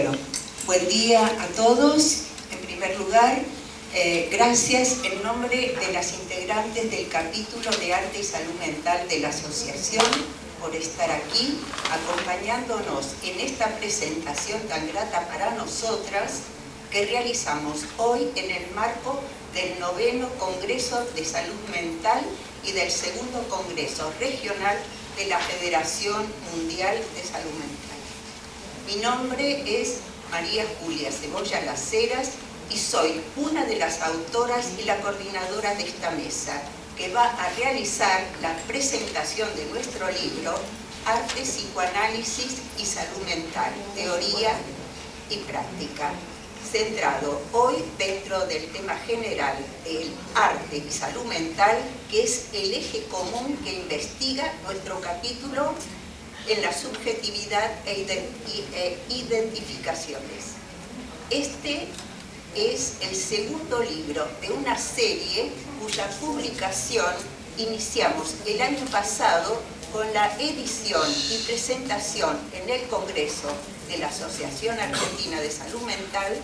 Bueno, buen día a todos. En primer lugar, gracias en nombre de las integrantes del capítulo de Arte y Salud Mental de la Asociación por estar aquí acompañándonos en esta presentación tan grata para nosotras que realizamos hoy en el marco del 9º Congreso de Salud Mental y del 2º Congreso Regional de la Federación Mundial de Salud Mental. Mi nombre es María Julia Cebolla Las Heras y soy una de las autoras y la coordinadora de esta mesa que va a realizar la presentación de nuestro libro Arte, Psicoanálisis y Salud Mental, Teoría y Práctica, centrado hoy dentro del tema general del arte y salud mental, que es el eje común que investiga nuestro capítulo en la subjetividad e identificaciones. Este es el segundo libro de una serie cuya publicación iniciamos el año pasado con la edición y presentación en el Congreso de la Asociación Argentina de Salud Mental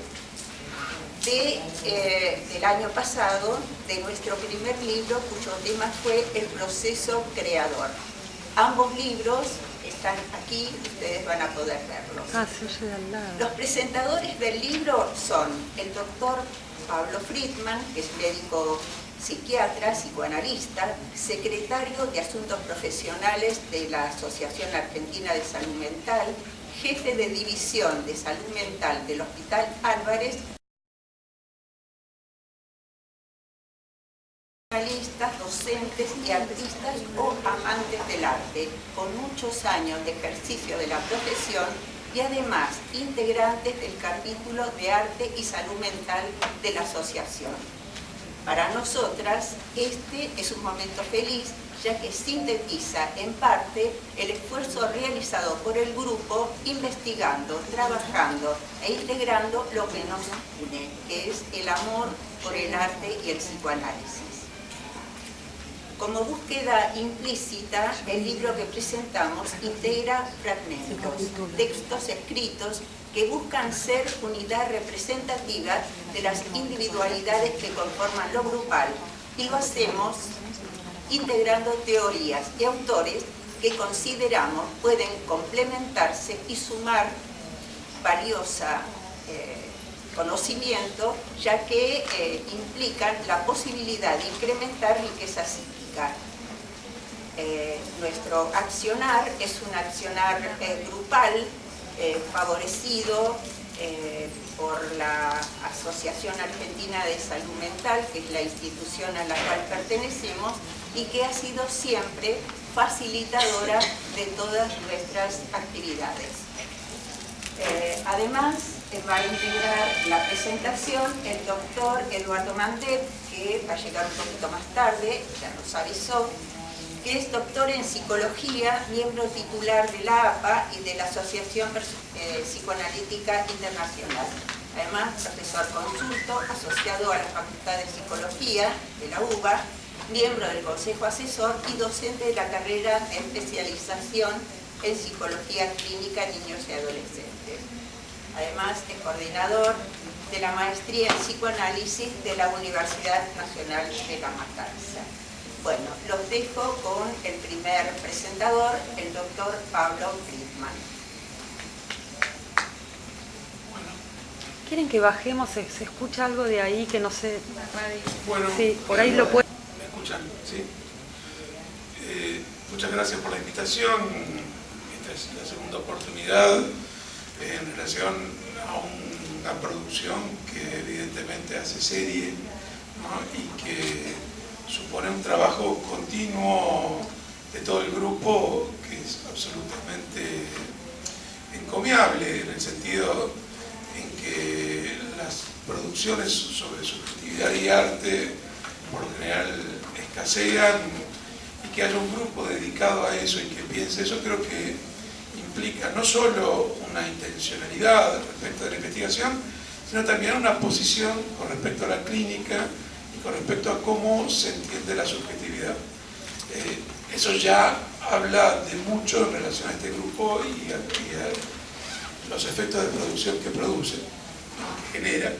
del año pasado, de nuestro primer libro, cuyo tema fue El proceso creador. Ambos libros están aquí, ustedes van a poder verlos. Los presentadores del libro son el doctor Pablo Friedman, que es médico psiquiatra, psicoanalista, secretario de Asuntos Profesionales de la Asociación Argentina de Salud Mental, jefe de División de Salud Mental del Hospital Álvarez, docentes y artistas o amantes del arte, con muchos años de ejercicio de la profesión y además integrantes del capítulo de Arte y Salud Mental de la Asociación. Para nosotras, este es un momento feliz, ya que sintetiza en parte el esfuerzo realizado por el grupo investigando, trabajando e integrando lo que nos une, que es el amor por el arte y el psicoanálisis. Como búsqueda implícita, el libro que presentamos integra fragmentos, textos escritos que buscan ser unidad representativa de las individualidades que conforman lo grupal, y lo hacemos integrando teorías y autores que consideramos pueden complementarse y sumar valiosa conocimiento, ya que implican la posibilidad de incrementar riqueza psíquica. Nuestro accionar es un accionar grupal, favorecido por la Asociación Argentina de Salud Mental, que es la institución a la cual pertenecemos y que ha sido siempre facilitadora de todas nuestras actividades. Además, va a integrar la presentación el doctor Eduardo Mandet, que va a llegar un poquito más tarde, ya nos avisó, que es doctor en Psicología, miembro titular de la APA y de la Asociación Psicoanalítica Internacional. Además, profesor consulto, asociado a la Facultad de Psicología de la UBA, miembro del Consejo Asesor y docente de la carrera de especialización en Psicología Clínica Niños y Adolescentes. Además, es coordinador de la maestría en Psicoanálisis de la Universidad Nacional de La Matanza. Bueno, los dejo con el primer presentador, el doctor Pablo Friedman. ¿Quieren que bajemos? ¿Se escucha algo de ahí que no sé? Bueno, sí, por ahí lo pueden. ¿Me escuchan? Sí. Muchas gracias por la invitación. Esta es la segunda oportunidad en relación a una producción que evidentemente hace serie, ¿no? Y que supone un trabajo continuo de todo el grupo que es absolutamente encomiable, en el sentido en que las producciones sobre subjetividad y arte por lo general escasean, y que haya un grupo dedicado a eso y que piense eso, creo que implica no solo una intencionalidad respecto de la investigación, sino también una posición con respecto a la clínica y con respecto a cómo se entiende la subjetividad. Eso ya habla de mucho en relación a este grupo y a los efectos de producción que produce, ¿no? Que genera.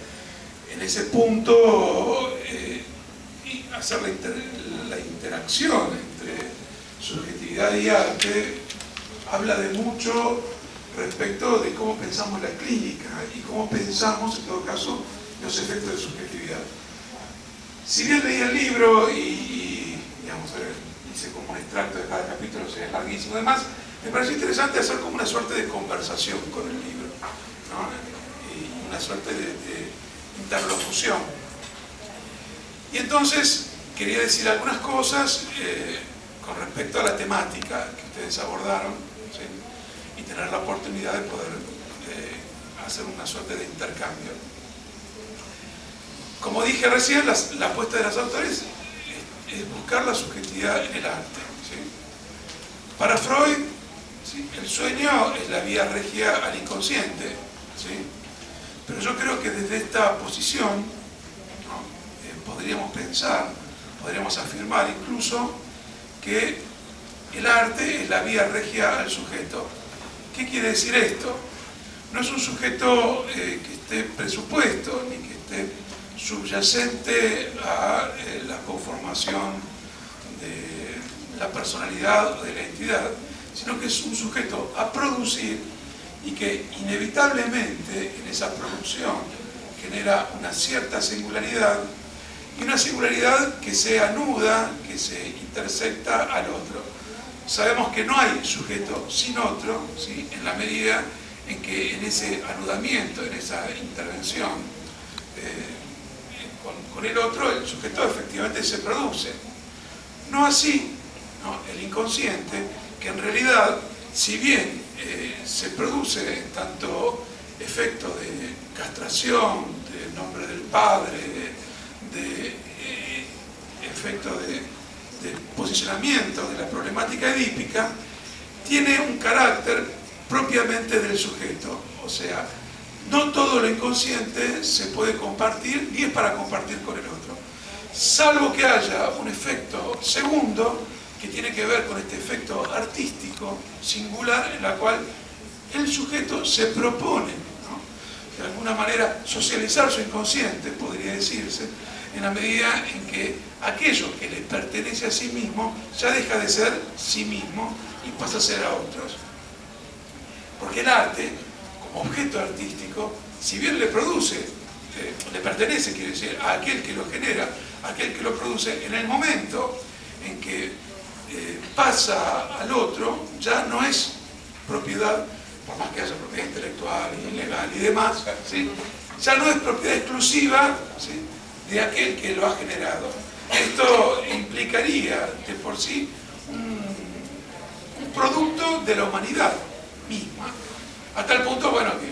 En ese punto, y hacer la interacción entre subjetividad y arte habla de mucho respecto de cómo pensamos la clínica y cómo pensamos, en todo caso, los efectos de subjetividad. Si bien leí el libro y digamos, hice como un extracto de cada capítulo, o sea, es larguísimo, además, me pareció interesante hacer como una suerte de conversación con el libro, ¿no? Y una suerte de interlocución. Y entonces quería decir algunas cosas con respecto a la temática que ustedes abordaron, ¿sí? Y tener la oportunidad de poder hacer una suerte de intercambio. Como dije recién, la apuesta de los autores es buscar la subjetividad en el arte, ¿sí? Para Freud, ¿sí? El sueño es la vía regia al inconsciente, ¿sí? Pero yo creo que desde esta posición, ¿no? Podríamos pensar, podríamos afirmar incluso que el arte es la vía regia al sujeto. ¿Qué quiere decir esto? No es un sujeto que esté presupuesto, ni que esté subyacente a la conformación de la personalidad o de la entidad, sino que es un sujeto a producir y que inevitablemente en esa producción genera una cierta singularidad, y una singularidad que se anuda, que se intersecta al otro. Sabemos que no hay sujeto sin otro, ¿sí? En la medida en que en ese anudamiento, en esa intervención con el otro, el sujeto efectivamente se produce. No así, ¿no? El inconsciente, que en realidad, si bien se produce en tanto efecto de castración, de nombre del padre, de efecto de posicionamiento de la problemática edípica, tiene un carácter propiamente del sujeto. O sea, no todo lo inconsciente se puede compartir ni es para compartir con el otro, salvo que haya un efecto segundo que tiene que ver con este efecto artístico singular en la cual el sujeto se propone, ¿no? De alguna manera socializar su inconsciente, podría decirse, en la medida en que aquello que le pertenece a sí mismo ya deja de ser sí mismo y pasa a ser a otros. Porque el arte, como objeto artístico, si bien le produce, le pertenece, quiere decir, a aquel que lo genera, a aquel que lo produce, en el momento en que pasa al otro, ya no es propiedad, por más que haya propiedad intelectual, ilegal y demás, ¿sí? Ya no es propiedad exclusiva, ¿sí? De aquel que lo ha generado. Esto implicaría de por sí un producto de la humanidad misma, a tal punto, bueno, que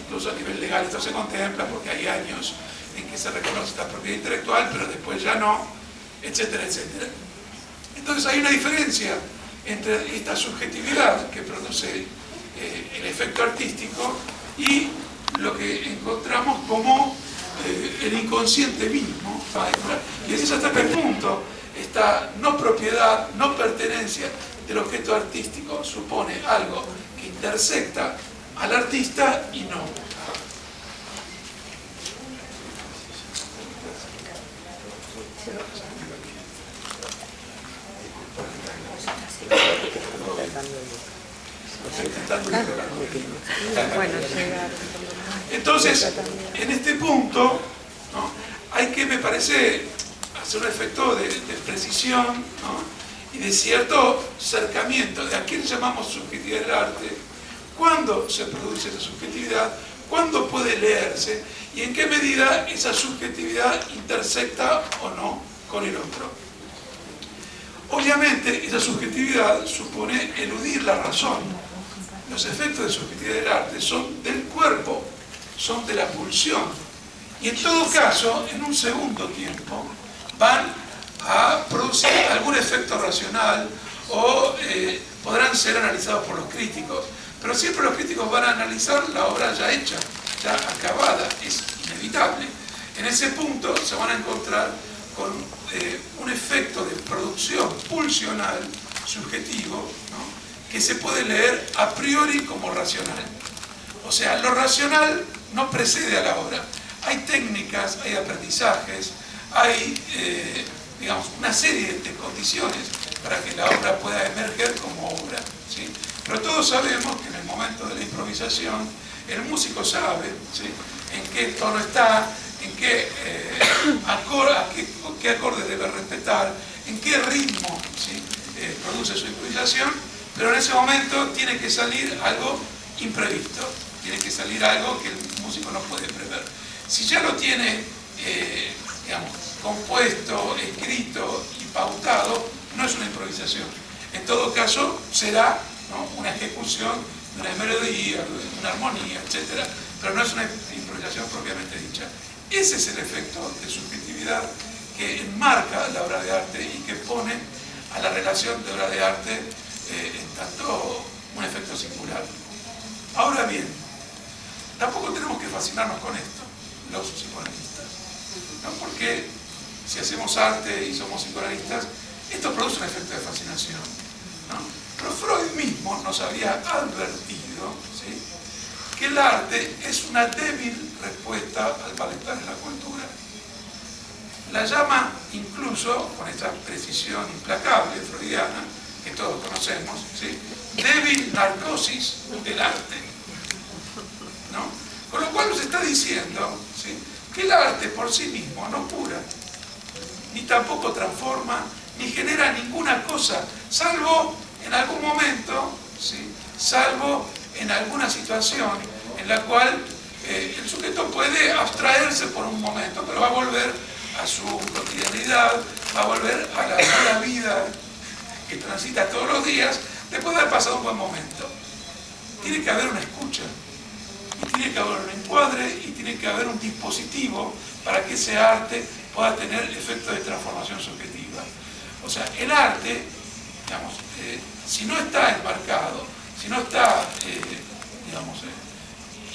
incluso a nivel legal esto se contempla porque hay años en que se reconoce esta propiedad intelectual, pero después ya no, etcétera, etcétera. Entonces hay una diferencia entre esta subjetividad que produce el efecto artístico y lo que encontramos como el inconsciente mismo, y ese es hasta qué punto esta no propiedad, no pertenencia del objeto artístico supone algo que intersecta al artista y no. Entonces, en este punto, ¿no? Hay que, me parece, hacer un efecto de precisión, ¿no? Y de cierto acercamiento de a qué llamamos subjetividad del arte, cuándo se produce esa subjetividad, cuándo puede leerse y en qué medida esa subjetividad intersecta o no con el otro. Obviamente, esa subjetividad supone eludir la razón. Los efectos de subjetividad del arte son del cuerpo, son de la pulsión. Y en todo caso, en un segundo tiempo, van a producir algún efecto racional o podrán ser analizados por los críticos. Pero siempre los críticos van a analizar la obra ya hecha, ya acabada, es inevitable. En ese punto se van a encontrar con un efecto de producción pulsional, subjetivo, ¿no? Que se puede leer a priori como racional. O sea, lo racional no precede a la obra. Hay técnicas, hay aprendizajes, hay, digamos, una serie de condiciones para que la obra pueda emerger como obra, ¿sí? Pero todos sabemos que en el momento de la improvisación, el músico sabe, ¿sí?, en qué tono está, en qué, qué acordes debe respetar, en qué ritmo, ¿sí?, produce su improvisación, pero en ese momento tiene que salir algo imprevisto, tiene que salir algo que el músico no puede prever. Si ya lo tiene, digamos, compuesto, escrito y pautado, no es una improvisación. En todo caso, será, ¿no?, una ejecución de una melodía, de una armonía, etc. Pero no es una improvisación propiamente dicha. Ese es el efecto de subjetividad que enmarca la obra de arte y que pone a la relación de obra de arte en tanto un efecto singular. Ahora bien, tampoco tenemos que fascinarnos con esto, los psicoanalistas, ¿no? Porque si hacemos arte y somos psicoanalistas, esto produce un efecto de fascinación, ¿no? Pero Freud mismo nos había advertido, ¿sí?, que el arte es una débil respuesta al malestar en la cultura. La llama incluso, con esta precisión implacable freudiana, que todos conocemos, ¿sí?, débil narcosis del arte, ¿no? Con lo cual nos está diciendo, ¿sí?, que el arte por sí mismo no cura, ni tampoco transforma, ni genera ninguna cosa, salvo en algún momento, ¿sí?, salvo en alguna situación en la cual el sujeto puede abstraerse por un momento, pero va a volver a su cotidianidad, va a volver a la vida que transita todos los días, después de haber pasado un buen momento. Tiene que haber una escucha, y tiene que haber un encuadre, y tiene que haber un dispositivo para que ese arte pueda tener efectos de transformación subjetiva. O sea, el arte, digamos, si no está enmarcado, si no está, digamos,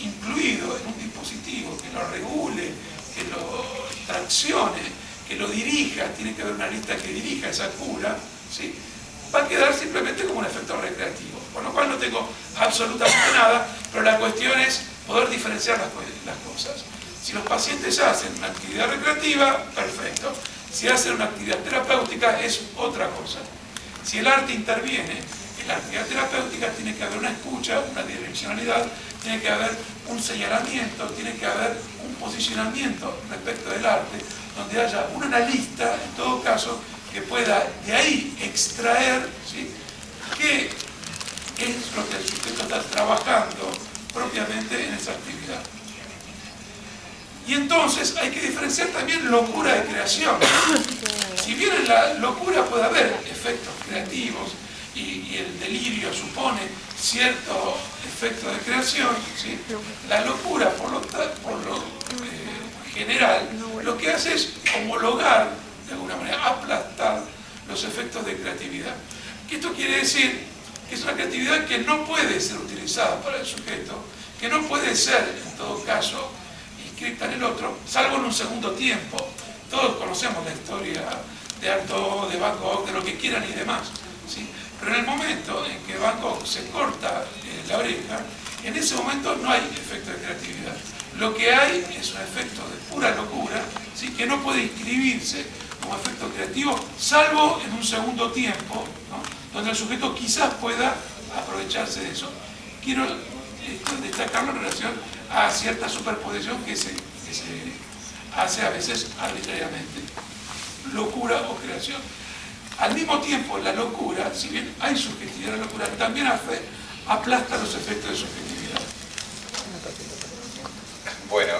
incluido en un dispositivo que lo regule, que lo traccione, que lo dirija, tiene que haber una lista que dirija esa cura, ¿sí?, va a quedar simplemente como un efecto recreativo, con lo cual no tengo absolutamente nada, pero la cuestión es poder diferenciar las cosas. Si los pacientes hacen una actividad recreativa, perfecto. Si hacen una actividad terapéutica, es otra cosa. Si el arte interviene en la actividad terapéutica, tiene que haber una escucha, una direccionalidad, tiene que haber un señalamiento, tiene que haber un posicionamiento respecto del arte, donde haya un analista, en todo caso, que pueda de ahí extraer, ¿sí?, qué es lo que el sujeto está trabajando propiamente en esa actividad. Y entonces hay que diferenciar también locura de creación. Si bien en la locura puede haber efectos creativos y el delirio supone cierto efecto de creación, ¿sí?, la locura, por lo general, lo que hace es homologar, de alguna manera, aplastar los efectos de creatividad. Esto quiere decir que es una creatividad que no puede ser utilizada para el sujeto, que no puede ser, en todo caso, inscrita en el otro, salvo en un segundo tiempo. Todos conocemos la historia de Artaud, de Van Gogh, de lo que quieran y demás, ¿sí? Pero en el momento en que Van Gogh se corta la oreja, en ese momento no hay efecto de creatividad. Lo que hay es un efecto de pura locura, ¿sí?, que no puede inscribirse como efecto creativo, salvo en un segundo tiempo, ¿no?, donde el sujeto quizás pueda aprovecharse de eso. Quiero destacarlo en relación a cierta superposición que se hace a veces arbitrariamente. Locura o creación. Al mismo tiempo, la locura, si bien hay subjetividad en la locura, también aplasta los efectos de subjetividad. Bueno,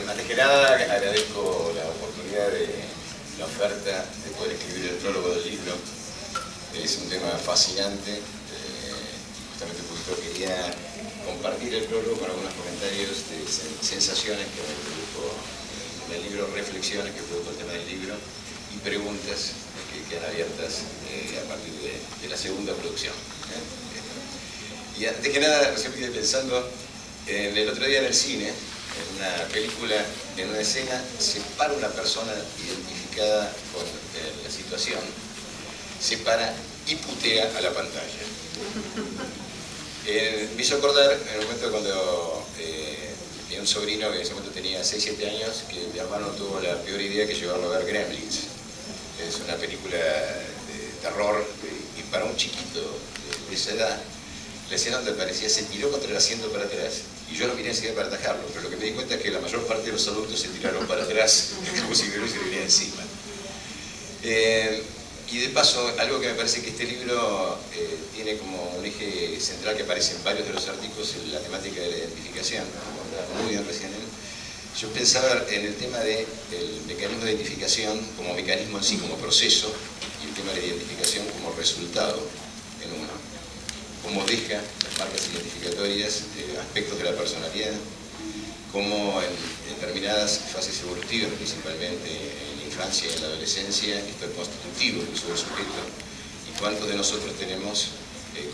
antes que nada agradezco la oportunidad de la oferta de poder escribir el prólogo del libro. Es un tema fascinante, justamente porque quería compartir el prólogo con algunos comentarios de sensaciones que me produjo en el libro, reflexiones que produjo el tema del libro y preguntas que quedan abiertas a partir de la segunda producción. Y antes que nada, recién estoy pensando, el otro día en el cine, en una película, en una escena, se para una persona identificada con la situación, se para y putea a la pantalla. Me hizo acordar en un momento cuando tenía un sobrino que en ese momento tenía 6-7 años, que mi hermano tuvo la peor idea que llevarlo a ver Gremlins. Es una película de terror y para un chiquito de esa edad, la escena donde aparecía se tiró contra el asiento para atrás y yo lo miré enseguida para atajarlo, pero lo que me di cuenta es que la mayor parte de los adultos se tiraron para atrás como si me se venía encima. Y de paso, algo que me parece que este libro tiene como un eje central que aparece en varios de los artículos, es la temática de la identificación, como hablaba muy bien recién él. Yo pensaba en el tema del mecanismo de identificación como mecanismo en sí, como proceso, y el tema de la identificación como resultado en uno. Cómo deja las marcas identificatorias aspectos de la personalidad, cómo en determinadas fases evolutivas, principalmente en la infancia y en la adolescencia, esto es constitutivo del uso del sujeto, y cuántos de nosotros tenemos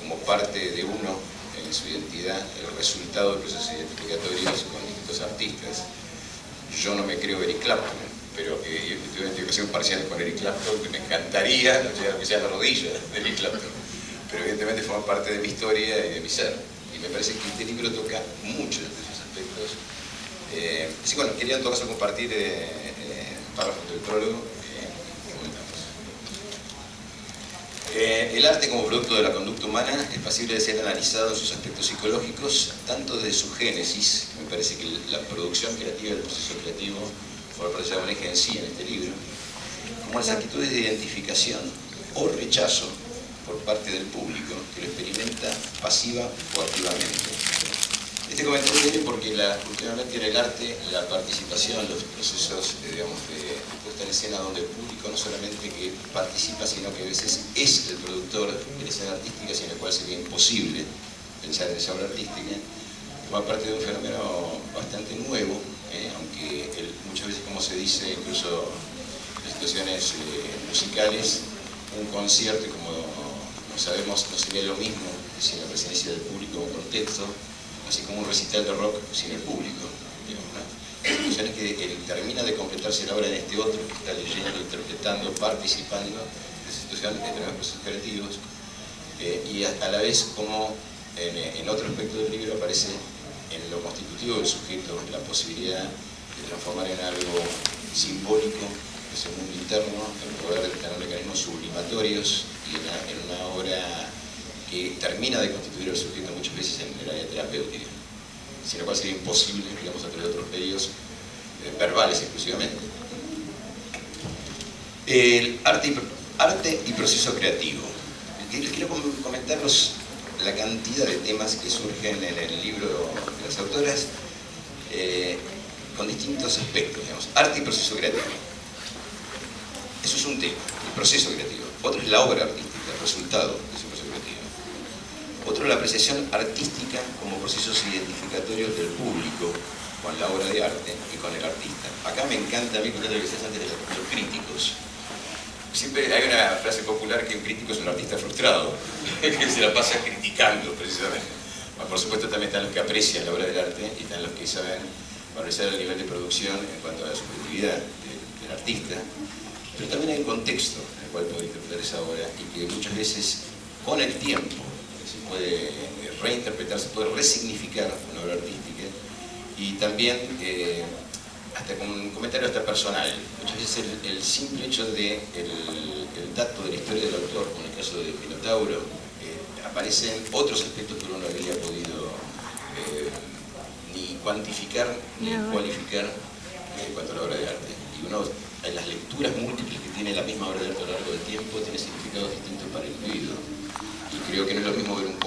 como parte de uno en su identidad el resultado de procesos identificatorios con distintos artistas. Yo no me creo Eric Clapton, pero tuve una identificación parcial con Eric Clapton, que me encantaría, no sé, que sea la rodilla de Eric Clapton, pero evidentemente forma parte de mi historia y de mi ser. Y me parece que este libro toca muchos de esos aspectos. Así bueno, quería en todo caso compartir párrafos del prólogo que comentamos. El arte como producto de la conducta humana es pasible de ser analizado en sus aspectos psicológicos, tanto desde su génesis, me parece que la producción creativa, el proceso creativo, por aparecer un eje en sí en este libro, como las actitudes de identificación o rechazo por parte del público, que lo experimenta pasiva o activamente. Este comentario viene porque últimamente en el arte, la participación, los procesos digamos, de puesta en escena donde el público no solamente que participa, sino que a veces es el productor de la escena artística, sin el cual sería imposible pensar en esa obra artística, forma parte de un fenómeno bastante nuevo, aunque muchas veces, como se dice, incluso en situaciones musicales, un concierto, como sabemos, no sería lo mismo sin la presencia del público en un contexto, así como un recital de rock sin el público. Digamos, ¿no? La situación es que termina de completarse la obra en este otro que está leyendo, interpretando, participando de esa situación de determinados procesos creativos, y a la vez como en otro aspecto del libro aparece en lo constitutivo del sujeto la posibilidad de transformar en algo simbólico, que es el mundo interno, el poder tener mecanismos sublimatorios y en una obra que termina de constituir el sujeto muchas veces en el área terapéutica, sin lo cual sería imposible, digamos, a través de otros medios verbales exclusivamente. El arte y proceso creativo. Les quiero comentar la cantidad de temas que surgen en el libro de las autoras con distintos aspectos, digamos. Arte y proceso creativo. Eso es un tema, el proceso creativo. Otro es la obra artística, el resultado de ese proceso creativo. Otro, la apreciación artística como procesos identificatorios del público con la obra de arte y con el artista. Acá me encanta a mí, lo que decías antes de los críticos. Siempre hay una frase popular que un crítico es un artista frustrado, que se la pasa criticando precisamente. Bueno, por supuesto también están los que aprecian la obra del arte y están los que saben valorizar el nivel de producción en cuanto a la subjetividad del artista. Pero también hay un contexto en el cual poder interpretar esa obra y que muchas veces con el tiempo se puede reinterpretar, se puede resignificar una obra artística y también hasta con un comentario hasta personal. Muchas veces el simple hecho de el dato de la historia del autor, como en el caso de Minotauro, aparecen otros aspectos que uno no habría podido ni cuantificar ni cualificar en cuanto a la obra de arte. Y uno, en las lecturas múltiples que tiene la misma obra de arte a lo largo del tiempo, tiene significados distintos para el individuo. Y creo que no es lo mismo ver un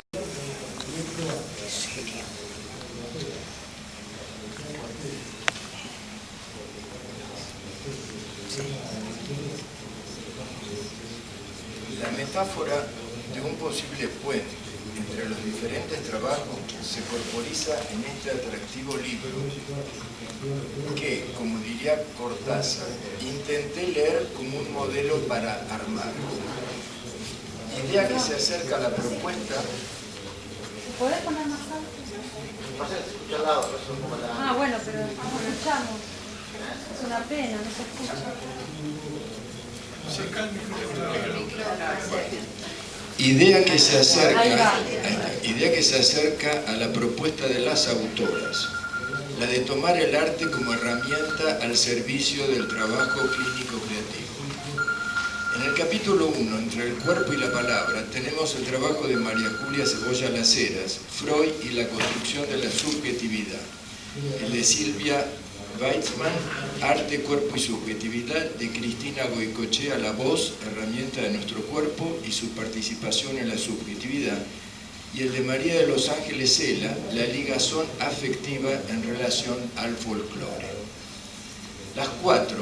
La metáfora de un posible puente entre los diferentes trabajos se corporiza en este atractivo libro que, como diría Cortázar, intenté leer como un modelo para armar. Idea que se acerca a la propuesta. ¿Podés poner más alto? Ah, bueno, pero no escuchamos. Es una pena, no se escucha. Idea que se acerca idea que se acerca a la propuesta de las autoras, la de tomar el arte como herramienta al servicio del trabajo clínico creativo. En el capítulo 1, entre el cuerpo y la palabra, tenemos el trabajo de María Julia Cebolla Las Heras, Freud y la construcción de la subjetividad. El de Silvia Weitzman, Arte, Cuerpo y Subjetividad, de Cristina Goicoechea, La Voz, herramienta de nuestro cuerpo y su participación en la subjetividad, y el de María de los Ángeles Cela, La ligazón afectiva en relación al folclore. Las cuatro,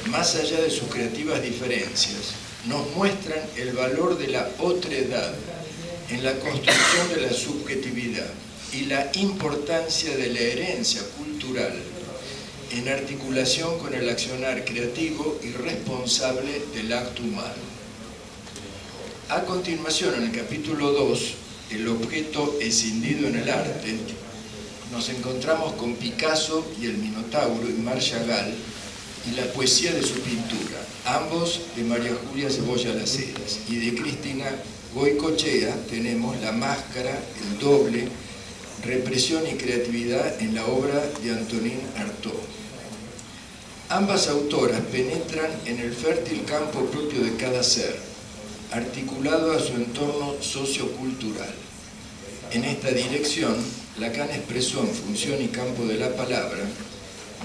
más allá de sus creativas diferencias, nos muestran el valor de la otredad en la construcción de la subjetividad y la importancia de la herencia cultural en articulación con el accionar creativo y responsable del acto humano. A continuación, en el capítulo 2, el objeto escindido en el arte, nos encontramos con Picasso y el Minotauro y Marc Chagall y la poesía de su pintura, ambos de María Julia Cebolla Las Heras, y de Cristina Goicoechea tenemos La Máscara, El Doble, Represión y Creatividad en la obra de Antonin Artaud. Ambas autoras penetran en el fértil campo propio de cada ser, articulado a su entorno sociocultural. En esta dirección, Lacan expresó en Función y Campo de la Palabra: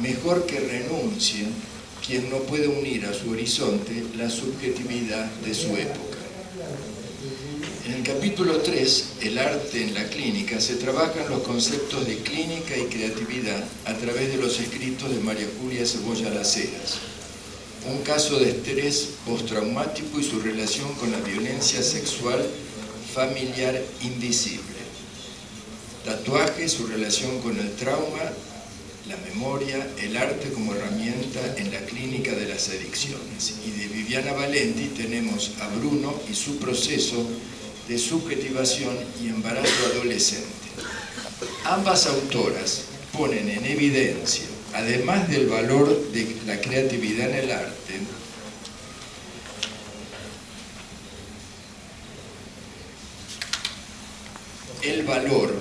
mejor que renuncie quien no puede unir a su horizonte la subjetividad de su época. En el capítulo 3, El arte en la clínica, se trabajan los conceptos de clínica y creatividad a través de los escritos de María Julia Cebolla Las Heras. Un caso de estrés postraumático y su relación con la violencia sexual familiar invisible. Tatuaje, su relación con el trauma, la memoria, el arte como herramienta en la clínica de las adicciones. Y de Viviana Valenti tenemos a Bruno y su proceso de subjetivación y embarazo adolescente. Ambas autoras ponen en evidencia, además del valor de la creatividad en el arte, el valor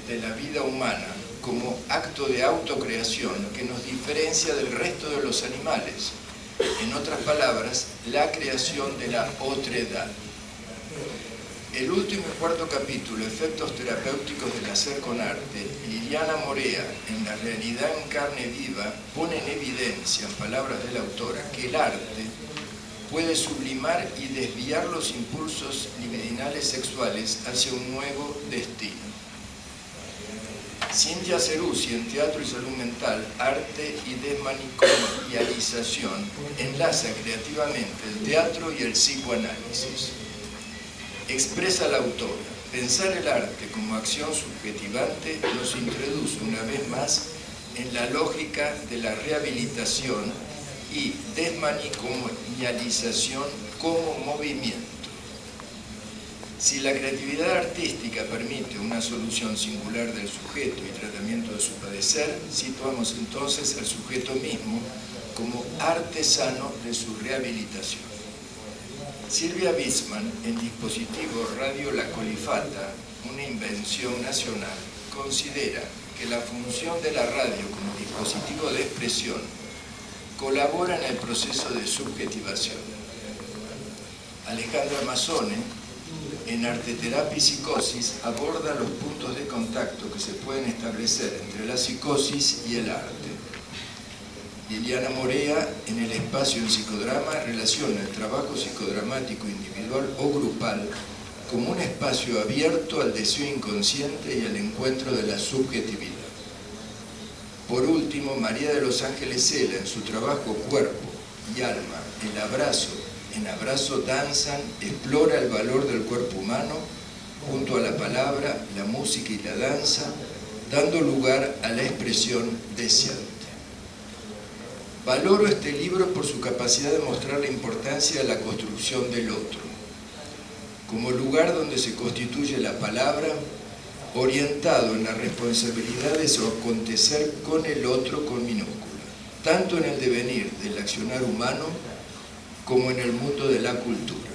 de la vida humana como acto de autocreación que nos diferencia del resto de los animales. En otras palabras, la creación de la otredad. El último y cuarto capítulo, Efectos terapéuticos del hacer con arte, Liliana Morea, en La realidad en carne viva, pone en evidencia, en palabras de la autora, que el arte puede sublimar y desviar los impulsos libidinales sexuales hacia un nuevo destino. Cintia Ceruzzi, en Teatro y Salud Mental, Arte y Desmanicomialización, enlaza creativamente el teatro y el psicoanálisis. Expresa la autora: pensar el arte como acción subjetivante nos introduce una vez más en la lógica de la rehabilitación y desmanicomialización como movimiento. Si la creatividad artística permite una solución singular del sujeto y tratamiento de su padecer, situamos entonces al sujeto mismo como artesano de su rehabilitación. Silvia Weitzman, en dispositivo Radio La Colifata, una invención nacional, considera que la función de la radio como dispositivo de expresión colabora en el proceso de subjetivación. Alejandra Mazzone, en Arteterapia y Psicosis, aborda los puntos de contacto que se pueden establecer entre la psicosis y el arte. Liliana Morea, en El espacio en psicodrama, relaciona el trabajo psicodramático individual o grupal como un espacio abierto al deseo inconsciente y al encuentro de la subjetividad. Por último, María de los Ángeles Cela, en su trabajo Cuerpo y Alma, El abrazo, en Abrazo danzan, explora el valor del cuerpo humano junto a la palabra, la música y la danza, dando lugar a la expresión deseante. Valoro este libro por su capacidad de mostrar la importancia de la construcción del otro, como lugar donde se constituye la palabra, orientado en la responsabilidad de su acontecer con el otro con minúscula, tanto en el devenir del accionar humano como en el mundo de la cultura.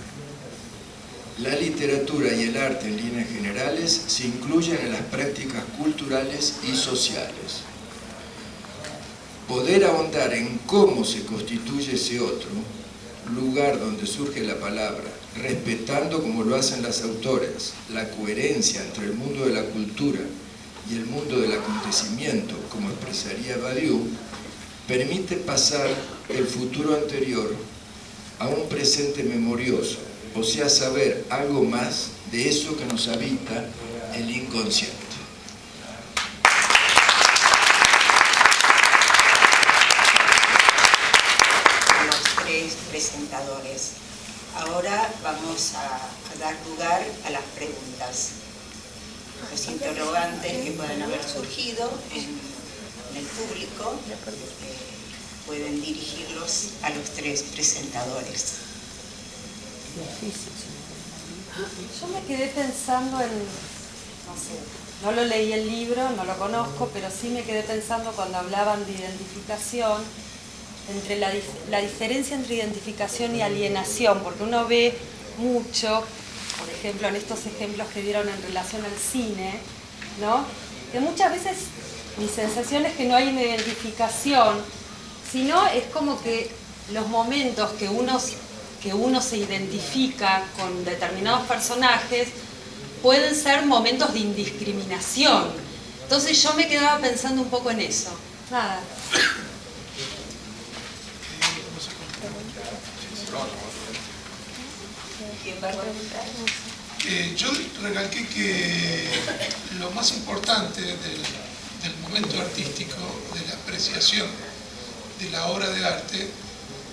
La literatura y el arte en líneas generales se incluyen en las prácticas culturales y sociales. Poder ahondar en cómo se constituye ese otro, lugar donde surge la palabra, respetando como lo hacen las autoras, la coherencia entre el mundo de la cultura y el mundo del acontecimiento, como expresaría Badiou, permite pasar el futuro anterior a un presente memorioso, o sea, saber algo más de eso que nos habita el inconsciente. Los tres presentadores. Ahora vamos a dar lugar a las preguntas. Los interrogantes que puedan haber surgido en el público pueden dirigirlos a los tres presentadores. Yo me quedé pensando en, no sé, no lo leí el libro, no lo conozco, pero sí me quedé pensando cuando hablaban de identificación, entre la diferencia entre identificación y alienación, porque uno ve mucho, por ejemplo, en estos ejemplos que dieron en relación al cine, ¿no? Que muchas veces mi sensación es que no hay una identificación, sino es como que los momentos que uno se identifica con determinados personajes pueden ser momentos de indiscriminación. Entonces yo me quedaba pensando un poco en eso. Nada. ¿Quién va a preguntar? Yo recalqué que lo más importante del momento artístico, de la apreciación de la obra de arte,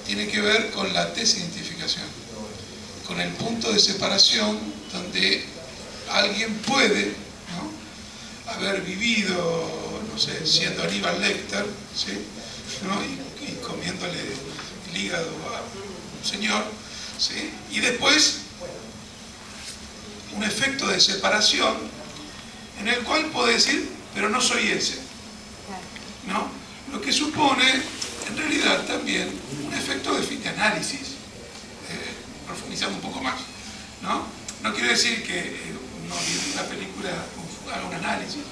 tiene que ver con la desidentificación, con el punto de separación donde alguien puede, ¿no?, haber vivido, no sé, siendo Aníbal Lecter, ¿sí?, ¿no?, y comiéndole el hígado a un señor, ¿sí?, y después un efecto de separación en el cual puedo decir, pero no soy ese, ¿no? Lo que supone en realidad también un efecto de análisis, profundizando un poco más, ¿no? No quiero decir que uno viendo una película haga un análisis,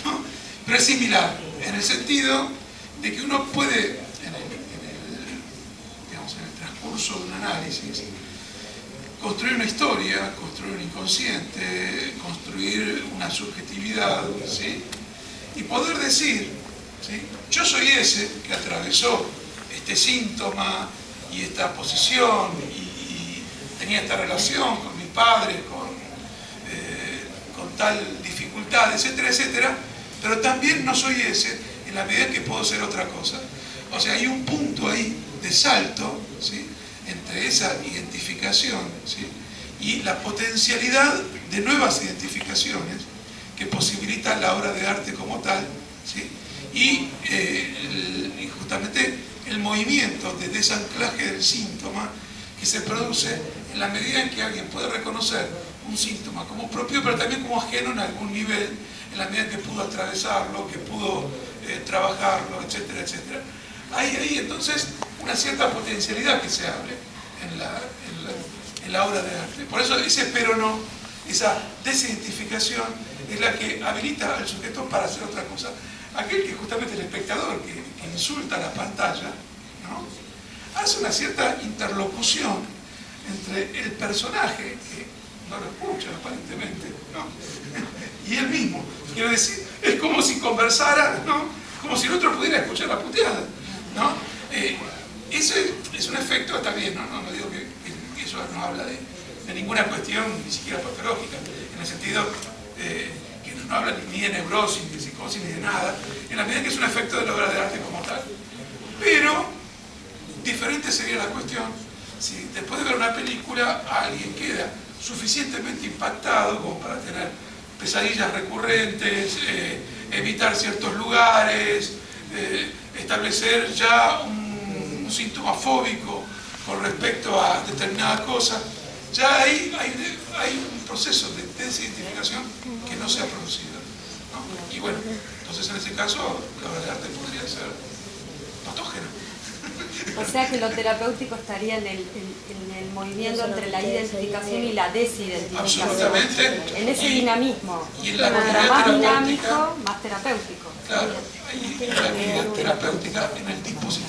¿no?, pero es similar en el sentido de que uno puede en el transcurso de un análisis construir una historia, construir un inconsciente, construir una subjetividad, ¿sí?, y poder decir, ¿sí?, yo soy ese que atravesó este síntoma y esta posición y tenía esta relación con mi padre, con tal dificultad, etcétera, etcétera, pero también no soy ese en la medida que puedo ser otra cosa. O sea, hay un punto ahí de salto, ¿sí?, entre esa identificación, ¿sí?, y la potencialidad de nuevas identificaciones que posibilitan la obra de arte como tal, ¿sí?, y justamente el movimiento de desanclaje del síntoma que se produce en la medida en que alguien puede reconocer un síntoma como propio, pero también como ajeno en algún nivel, en la medida en que pudo atravesarlo, que pudo trabajarlo, etcétera, etcétera. Hay ahí entonces una cierta potencialidad que se abre en la obra de arte. Por eso ese pero no, esa desidentificación es la que habilita al sujeto para hacer otra cosa. Aquel que justamente el espectador que insulta a la pantalla, ¿no?, hace una cierta interlocución entre el personaje, que no lo escucha aparentemente, ¿no?, y él mismo. Quiero decir, es como si conversara, ¿no?, como si el otro pudiera escuchar la puteada, ¿no? Ese es un efecto, está bien, no digo que eso no habla de ninguna cuestión, ni siquiera patológica, en el sentido que no habla ni de neurosis, ni de psicosis, ni de nada, en la medida que es un efecto de la obra de arte como tal. Pero diferente sería la cuestión si después de ver una película alguien queda suficientemente impactado como para tener pesadillas recurrentes, evitar ciertos lugares, establecer ya un síntoma fóbico con respecto a determinada cosa. Ya hay un proceso de desidentificación que no se ha producido, ¿no? Y bueno, entonces en ese caso la obra de arte podría ser patógena. O sea que lo terapéutico estaría en el movimiento entre la identificación y la desidentificación. Absolutamente. En ese dinamismo. Y en la Contra actividad más terapéutica, dinámico, más terapéutico. claro, y en la actividad terapéutica en el dispositivo.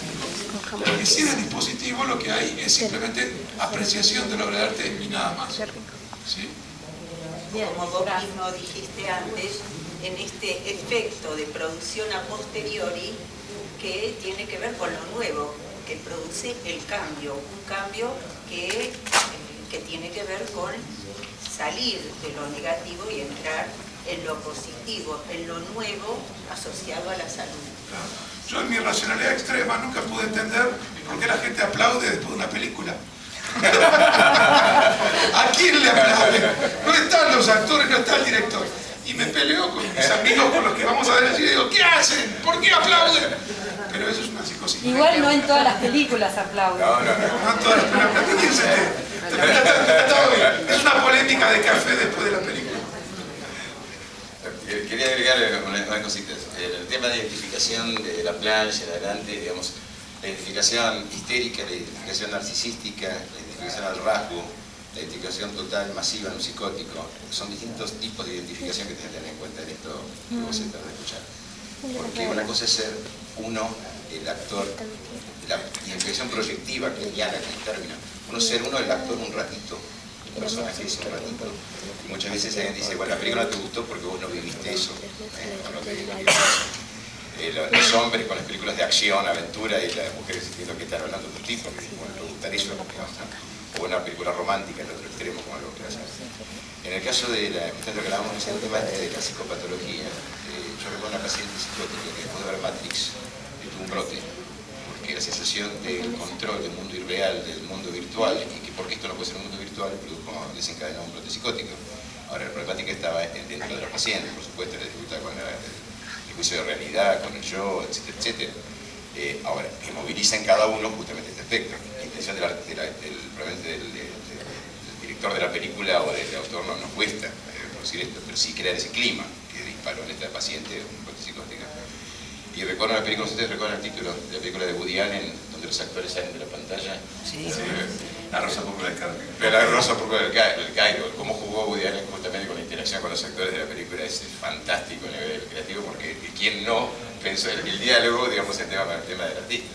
Porque si en el dispositivo lo que hay es simplemente apreciación de la obra de arte y nada más. ¿Sí? Como vos mismo dijiste antes, en este efecto de producción a posteriori que tiene que ver con lo nuevo, que produce el cambio, un cambio que tiene que ver con salir de lo negativo y entrar en lo positivo, en lo nuevo asociado a la salud. Claro. Yo en mi racionalidad extrema nunca pude entender por qué la gente aplaude después de una película. ¿A quién le aplaude? No están los actores, no está el director. Y me peleo con mis amigos con los que vamos a ver así y digo, ¿qué hacen? ¿Por qué aplauden? Pero eso es una psicosis. Igual no en todas las películas aplauden. No en todas las películas. Fíjense, está bien. Es una polémica de café después de la película. Quería agregar unas cositas. El tema de identificación de la plancha en adelante, digamos, la identificación histérica, la identificación narcisística, la identificación al rasgo, la identificación total, masiva en un psicótico, son distintos tipos de identificación que tienes que tener en cuenta en esto que vos estás de escuchar. Porque una cosa es ser uno, el actor, la identificación proyectiva, que ya el término, uno ser uno, el actor un ratito, el personaje dice un ratito. Y muchas veces alguien dice, bueno, la película no te gustó porque vos no viviste eso. No te viviste eso. Los hombres con las películas de acción, aventura, y las mujeres entiendo que están hablando de otro tipo, que bueno, les gustaría eso, o una película romántica en el otro extremo, como algo que hacen. En el caso de la cuestión de lo que hablábamos en el tema de la psicopatología, yo recuerdo una paciente psicótica que después de ver Matrix tuvo un brote, porque la sensación del control del mundo irreal, del mundo virtual, y que porque esto no puede ser un mundo virtual, desencadenó un brote psicótico. Ahora, la problemática estaba dentro de los pacientes, por supuesto, la dificultad con el juicio de realidad, con el yo, etcétera, etcétera. Ahora, que moviliza en cada uno justamente este aspecto. La intención probablemente del director de la película o del autor no nos cuesta por decir esto, pero sí crear ese clima que disparó en esta paciente un brote psicótica. Y recuerdo una película, ustedes recuerdan el título de la película de Woody Allen, donde los actores salen de la pantalla. Sí. La Rosa Púrpura del Cairo. La Rosa Púrpura del Cairo. Cómo jugó Woody Allen justamente con la interacción con los actores de la película es fantástico a nivel creativo, porque quien no pensó el diálogo, digamos, el tema del artista.